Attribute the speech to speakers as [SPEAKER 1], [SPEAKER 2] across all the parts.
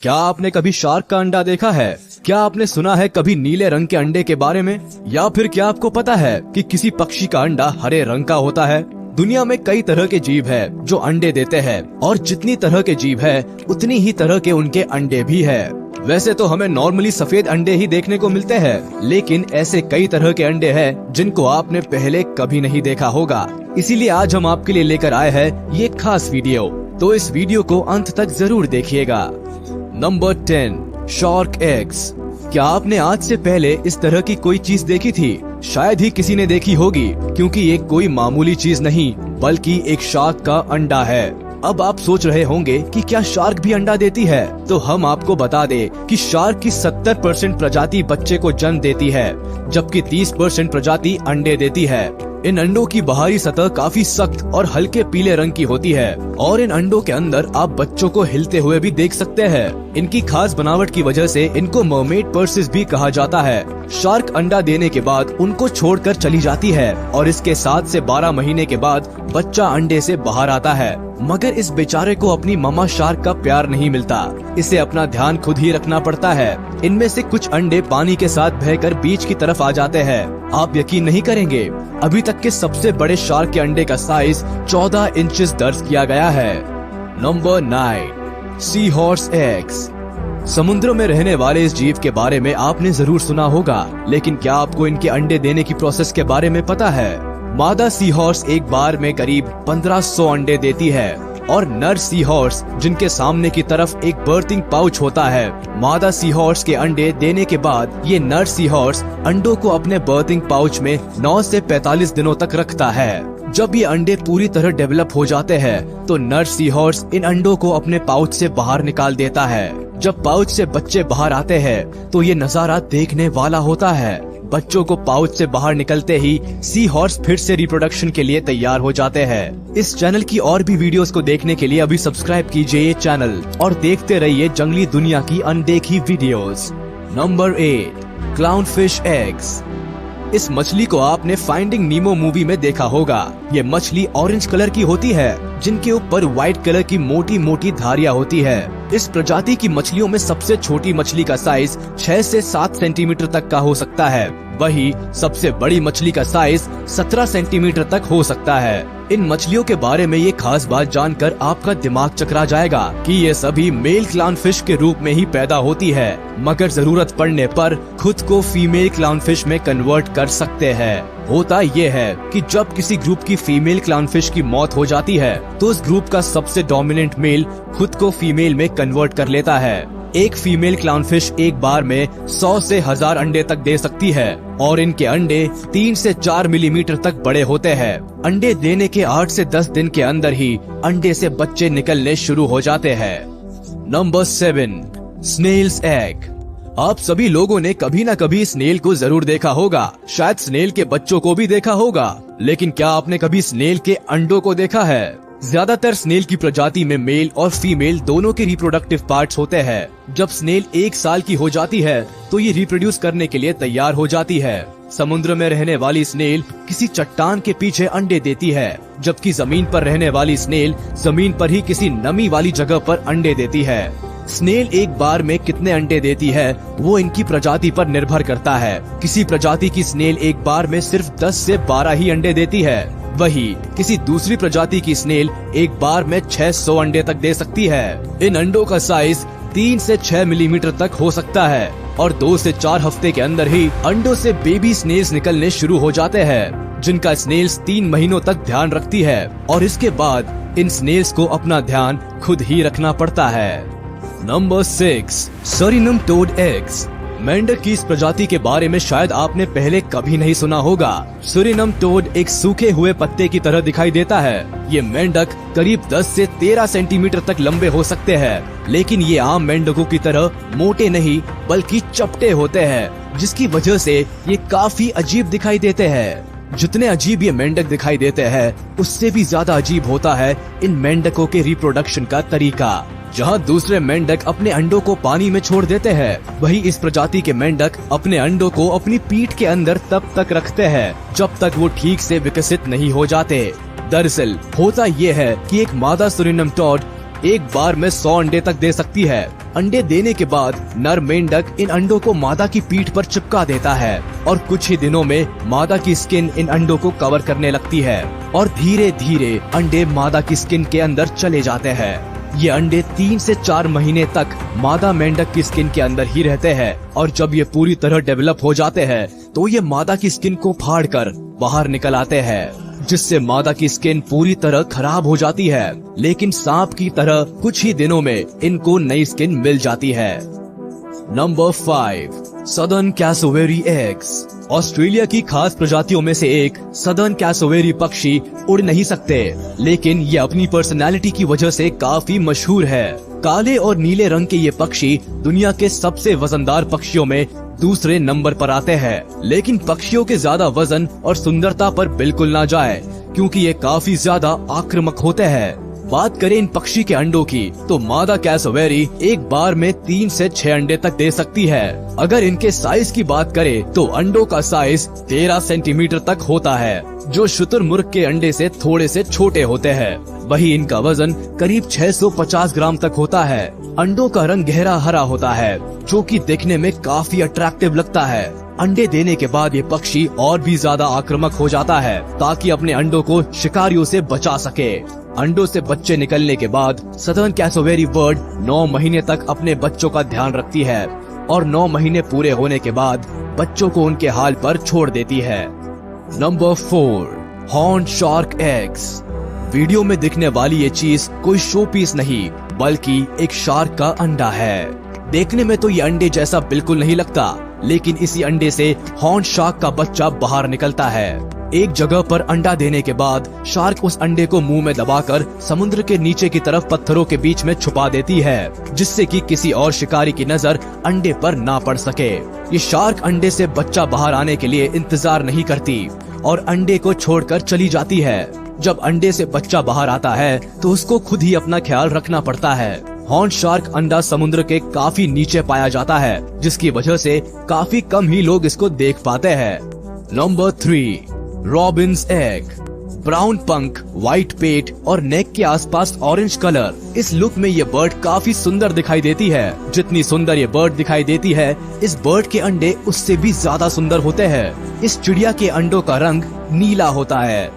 [SPEAKER 1] क्या आपने कभी शार्क का अंडा देखा है? क्या आपने सुना है कभी नीले रंग के अंडे के बारे में? या फिर क्या आपको पता है कि किसी पक्षी का अंडा हरे रंग का होता है? दुनिया में कई तरह के जीव है जो अंडे देते हैं और जितनी तरह के जीव है उतनी ही तरह के उनके अंडे भी है। वैसे तो हमें नॉर्मली सफेद अंडे ही देखने को मिलते हैं, लेकिन ऐसे कई तरह के अंडे हैं जिनको आपने पहले कभी नहीं देखा होगा। इसीलिए आज हम आपके लिए लेकर आए हैं ये खास वीडियो, तो इस वीडियो को अंत तक जरूर देखिएगा। Number 10, shark eggs. क्या आपने आज से पहले इस तरह की कोई चीज देखी थी? शायद ही किसी ने देखी होगी, क्योंकि ये कोई मामूली चीज नहीं बल्कि एक शार्क का अंडा है। अब आप सोच रहे होंगे कि क्या शार्क भी अंडा देती है? तो हम आपको बता दें कि शार्क की 70% प्रजाति बच्चे को जन्म देती है, जबकि 30% प्रजाति अंडे देती है। इन अंडों की बाहरी सतह काफी सख्त और हल्के पीले रंग की होती है और इन अंडों के अंदर आप बच्चों को हिलते हुए भी देख सकते हैं। इनकी खास बनावट की वजह से इनको मरमेड पर्सिस भी कहा जाता है। शार्क अंडा देने के बाद उनको छोड़कर चली जाती है और इसके 7 से 12 महीने के बाद बच्चा अंडे से बाहर आता है। मगर इस बेचारे को अपनी ममा शार्क का प्यार नहीं मिलता, इसे अपना ध्यान खुद ही रखना पड़ता है। इनमें से कुछ अंडे पानी के साथ बहकर बीच की तरफ आ जाते हैं। आप यकीन नहीं करेंगे, अभी तक के सबसे बड़े शार्क के अंडे का साइज 14 इंचेस दर्ज किया गया है। Number 9, sea horse eggs. समुद्रों में रहने वाले इस जीव के बारे में आपने जरूर सुना होगा, लेकिन क्या आपको इनके अंडे देने की प्रोसेस के बारे में पता है? मादा सी हॉर्स एक बार में करीब 1500 अंडे देती है और नर सी हॉर्स जिनके सामने की तरफ एक बर्थिंग पाउच होता है। मादा सी हॉर्स के अंडे देने के बाद ये नर सी हॉर्स अंडों को अपने बर्थिंग पाउच में 9 से 45 दिनों तक रखता है। जब ये अंडे पूरी तरह डेवलप हो जाते हैं तो नर सी हॉर्स इन अंडों को अपने पाउच से बाहर निकाल देता है। जब पाउच से बच्चे बाहर आते हैं तो ये नजारा देखने वाला होता है। बच्चों को पाउच से बाहर निकलते ही सी हॉर्स फिर से रिप्रोडक्शन के लिए तैयार हो जाते हैं। इस चैनल की और भी वीडियोस को देखने के लिए अभी सब्सक्राइब कीजिए ये चैनल और देखते रहिए जंगली दुनिया की अनदेखी videos. Number 8, clown fish eggs. इस मछली को आपने फाइंडिंग नीमो मूवी में देखा होगा। ये मछली ऑरेंज कलर की होती है जिनके ऊपर व्हाइट कलर की मोटी मोटी धारियां होती है। इस प्रजाति की मछलियों में सबसे छोटी मछली का साइज 6 से 7 सेंटीमीटर तक का हो सकता है, वही सबसे बड़ी मछली का साइज 17 सेंटीमीटर तक हो सकता है। इन मछलियों के बारे में ये खास बात जानकर आपका दिमाग चकरा जाएगा कि ये सभी मेल क्लाउन फिश के रूप में ही पैदा होती है, मगर जरूरत पड़ने पर खुद को फीमेल क्लाउन फिश में कन्वर्ट कर सकते हैं। होता ये है कि जब किसी ग्रुप की फीमेल क्लाउन फिश की मौत हो जाती है तो उस ग्रुप का सबसे डोमिनेंट मेल खुद को फीमेल में कन्वर्ट कर लेता है। एक फीमेल क्लाउन फिश एक बार में 100 से 1000 अंडे तक दे सकती है और इनके अंडे 3 से 4 मिलीमीटर तक बड़े होते हैं। अंडे देने के 8 से 10 दिन के अंदर ही अंडे से बच्चे निकलने शुरू हो जाते हैं। Number 7, snail's egg. आप सभी लोगों ने कभी न कभी स्नेल को जरूर देखा होगा, शायद स्नेल के बच्चों को भी देखा होगा, लेकिन क्या आपने कभी स्नेल के अंडों को देखा है? ज्यादातर स्नेल की प्रजाति में मेल और फीमेल दोनों के रिप्रोडक्टिव पार्ट्स होते हैं। जब स्नेल 1 साल की हो जाती है तो ये रिप्रोड्यूस करने के लिए तैयार हो जाती है। समुद्र में रहने वाली स्नेल किसी चट्टान के पीछे अंडे देती है, जबकि जमीन पर रहने वाली स्नेल जमीन पर ही किसी नमी वाली जगह पर अंडे देती है। स्नेल एक बार में कितने अंडे देती है वो इनकी प्रजाति पर निर्भर करता है। किसी प्रजाति की स्नेल एक बार में सिर्फ 10 से 12 ही अंडे देती है, वही किसी दूसरी प्रजाति की स्नेल एक बार में 600 अंडे तक दे सकती है। इन अंडों का साइज 3 से 6 मिलीमीटर तक हो सकता है और 2 से 4 हफ्ते के अंदर ही अंडों से बेबी स्नेल्स निकलने शुरू हो जाते हैं, जिनका स्नेल्स 3 महीनों तक ध्यान रखती है और इसके बाद इन स्नेल्स को अपना ध्यान खुद ही रखना पड़ता है। Number 6, Surinam toad eggs. मेंढक की इस प्रजाति के बारे में शायद आपने पहले कभी नहीं सुना होगा। सूरिनम टोड एक सूखे हुए पत्ते की तरह दिखाई देता है। ये मेंढक करीब 10 से 13 सेंटीमीटर तक लंबे हो सकते हैं, लेकिन ये आम मेंढकों की तरह मोटे नहीं बल्कि चपटे होते हैं, जिसकी वजह से ये काफी अजीब दिखाई देते हैं। जितने अजीब ये मेंढक दिखाई देते हैं उससे भी ज्यादा अजीब होता है इन मेंढकों के रिप्रोडक्शन का तरीका। जहाँ दूसरे मेंढक अपने अंडों को पानी में छोड़ देते हैं, वही इस प्रजाति के मेंढक अपने अंडों को अपनी पीठ के अंदर तब तक रखते हैं जब तक वो ठीक से विकसित नहीं हो जाते। दरअसल होता ये है कि एक मादा सूरिनम टोड एक बार में 100 अंडे तक दे सकती है। अंडे देने के बाद नर मेंढक इन अंडों को मादा की पीठ पर चिपका देता है और कुछ ही दिनों में मादा की स्किन इन अंडों को कवर करने लगती है और धीरे धीरे अंडे मादा की स्किन के अंदर चले जाते हैं। ये अंडे 3 से 4 महीने तक मादा मेंढक की स्किन के अंदर ही रहते हैं और जब ये पूरी तरह डेवलप हो जाते हैं तो ये मादा की स्किन को फाड़कर बाहर निकल आते हैं, जिससे मादा की स्किन पूरी तरह खराब हो जाती है। लेकिन सांप की तरह कुछ ही दिनों में इनको नई स्किन मिल जाती है। Number 5, southern cassowary eggs. Australia की खास प्रजातियों में से एक सदर्न कैसोवेरी पक्षी उड़ नहीं सकते, लेकिन ये अपनी पर्सनालिटी की वजह से काफी मशहूर है। काले और नीले रंग के ये पक्षी दुनिया के सबसे वजनदार पक्षियों में दूसरे नंबर पर आते हैं। लेकिन पक्षियों के ज्यादा वजन और सुंदरता पर बिल्कुल ना जाए, क्योंकि ये काफी ज्यादा आक्रामक होते हैं। बात करें इन पक्षी के अंडों की तो मादा कैसोवेरी एक बार में 3 से 6 अंडे तक दे सकती है। अगर इनके साइज की बात करें तो अंडों का साइज 13 सेंटीमीटर तक होता है, जो शुतुरमुर्ग के अंडे से थोड़े से छोटे होते हैं। वही इनका वजन करीब 650 ग्राम तक होता है। अंडों का रंग गहरा हरा होता है, जो कि देखने में काफी अट्रैक्टिव लगता है। अंडे देने के बाद ये पक्षी और भी ज्यादा आक्रामक हो जाता है ताकि अपने अंडों को शिकारियों से बचा सके। अंडों से बच्चे निकलने के बाद सदर्न कैसोवेरी बर्ड 9 महीने तक अपने बच्चों का ध्यान रखती है और 9 महीने पूरे होने के बाद बच्चों को उनके हाल पर छोड़ देती है। Number 4, horn shark eggs. Video में दिखने वाली ये चीज कोई शो पीस नहीं, बल्कि एक शार्क का अंडा है। देखने में तो ये अंडे जैसा बिल्कुल नहीं लगता, लेकिन इसी अंडे से हॉर्न शार्क का बच्चा बाहर निकलता है। एक जगह पर अंडा देने के बाद शार्क उस अंडे को मुंह में दबाकर समुद्र के नीचे की तरफ पत्थरों के बीच में छुपा देती है, जिससे कि किसी और शिकारी की नजर अंडे पर ना पड़ सके। ये शार्क अंडे से बच्चा बाहर आने के लिए इंतजार नहीं करती और अंडे को छोड़कर चली जाती है। जब अंडे से बच्चा बाहर आता है तो उसको खुद ही अपना ख्याल रखना पड़ता है। हॉर्न शार्क अंडा समुद्र के काफी नीचे पाया जाता है, जिसकी वजह से काफी कम ही लोग इसको देख पाते हैं। Number 3, Robins egg. ब्राउन पंख, व्हाइट पेट और नेक के आसपास ऑरेंज कलर, इस लुक में ये बर्ड काफी सुंदर दिखाई देती है। जितनी सुंदर ये बर्ड दिखाई देती है, इस बर्ड के अंडे उससे भी ज्यादा सुंदर होते हैं। इस चिड़िया के अंडों का रंग नीला होता है।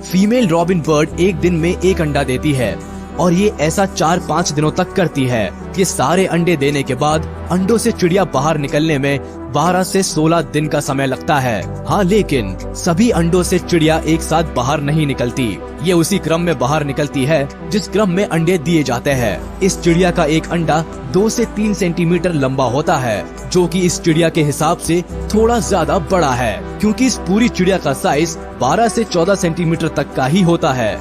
[SPEAKER 1] फीमेल रॉबिन बर्ड एक दिन में 1 अंडा देती है और ये ऐसा 4-5 दिनों तक करती है। ये सारे अंडे देने के बाद अंडों से चिड़िया बाहर निकलने में 12 से 16 दिन का समय लगता है। हाँ, लेकिन सभी अंडों से चिड़िया एक साथ बाहर नहीं निकलती। ये उसी क्रम में बाहर निकलती है जिस क्रम में अंडे दिए जाते हैं। इस चिड़िया का एक अंडा 2 से 3 सेंटीमीटर लंबा होता है, जो कि इस चिड़िया के हिसाब से थोड़ा ज्यादा बड़ा है, क्योंकि इस पूरी चिड़िया का साइज 12 से 14 सेंटीमीटर तक का ही होता है।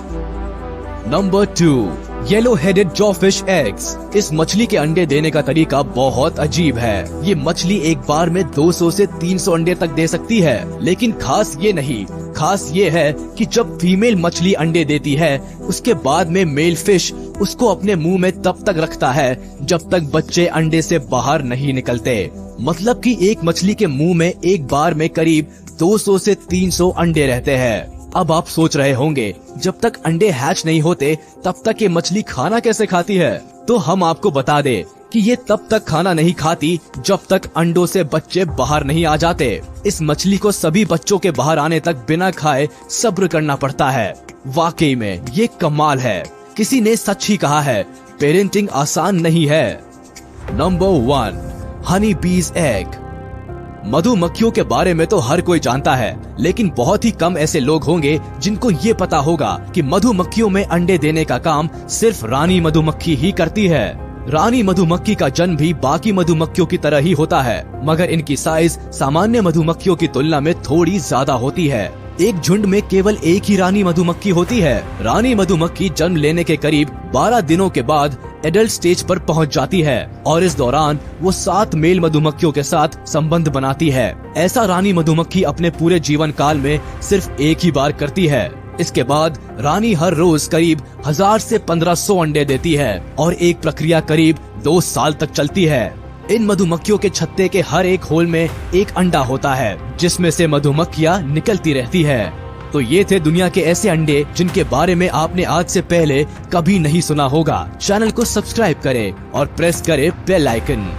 [SPEAKER 1] Number 2, yellow headed jawfish eggs. इस मछली के अंडे देने का तरीका बहुत अजीब है। ये मछली एक बार में 200 से 300 अंडे तक दे सकती है, लेकिन खास ये नहीं, खास ये है कि जब फीमेल मछली अंडे देती है, उसके बाद में मेल फिश उसको अपने मुंह में तब तक रखता है जब तक बच्चे अंडे से बाहर नहीं निकलते। मतलब कि एक मछली के मुंह में एक बार में करीब 200 से 300 अंडे रहते हैं। अब आप सोच रहे होंगे, जब तक अंडे हैच नहीं होते तब तक ये मछली खाना कैसे खाती है? तो हम आपको बता दें कि ये तब तक खाना नहीं खाती जब तक अंडों से बच्चे बाहर नहीं आ जाते। इस मछली को सभी बच्चों के बाहर आने तक बिना खाए सब्र करना पड़ता है। वाकई में ये कमाल है। किसी ने सच ही कहा है, पेरेंटिंग आसान नहीं है। नंबर 1, हनी बीज एग। मधुमक्खियों के बारे में तो हर कोई जानता है, लेकिन बहुत ही कम ऐसे लोग होंगे जिनको ये पता होगा कि मधुमक्खियों में अंडे देने का काम सिर्फ रानी मधुमक्खी ही करती है। रानी मधुमक्खी का जन्म भी बाकी मधुमक्खियों की तरह ही होता है, मगर इनकी साइज सामान्य मधुमक्खियों की तुलना में थोड़ी ज्यादा होती है। एक झुंड में केवल एक ही रानी मधुमक्खी होती है। रानी मधुमक्खी जन्म लेने के करीब 12 दिनों के बाद एडल्ट स्टेज पर पहुंच जाती है और इस दौरान वो 7 मेल मधुमक्खियों के साथ संबंध बनाती है। ऐसा रानी मधुमक्खी अपने पूरे जीवन काल में सिर्फ एक ही बार करती है। इसके बाद रानी हर रोज करीब 1000 से 1500 अंडे देती है और एक प्रक्रिया करीब 2 साल तक चलती है। इन मधुमक्खियों के छत्ते के हर एक होल में एक अंडा होता है, जिसमें से मधुमक्खियां निकलती रहती है। तो ये थे दुनिया के ऐसे अंडे जिनके बारे में आपने आज से पहले कभी नहीं सुना होगा। चैनल को सब्सक्राइब करें और प्रेस करें बेल आइकन।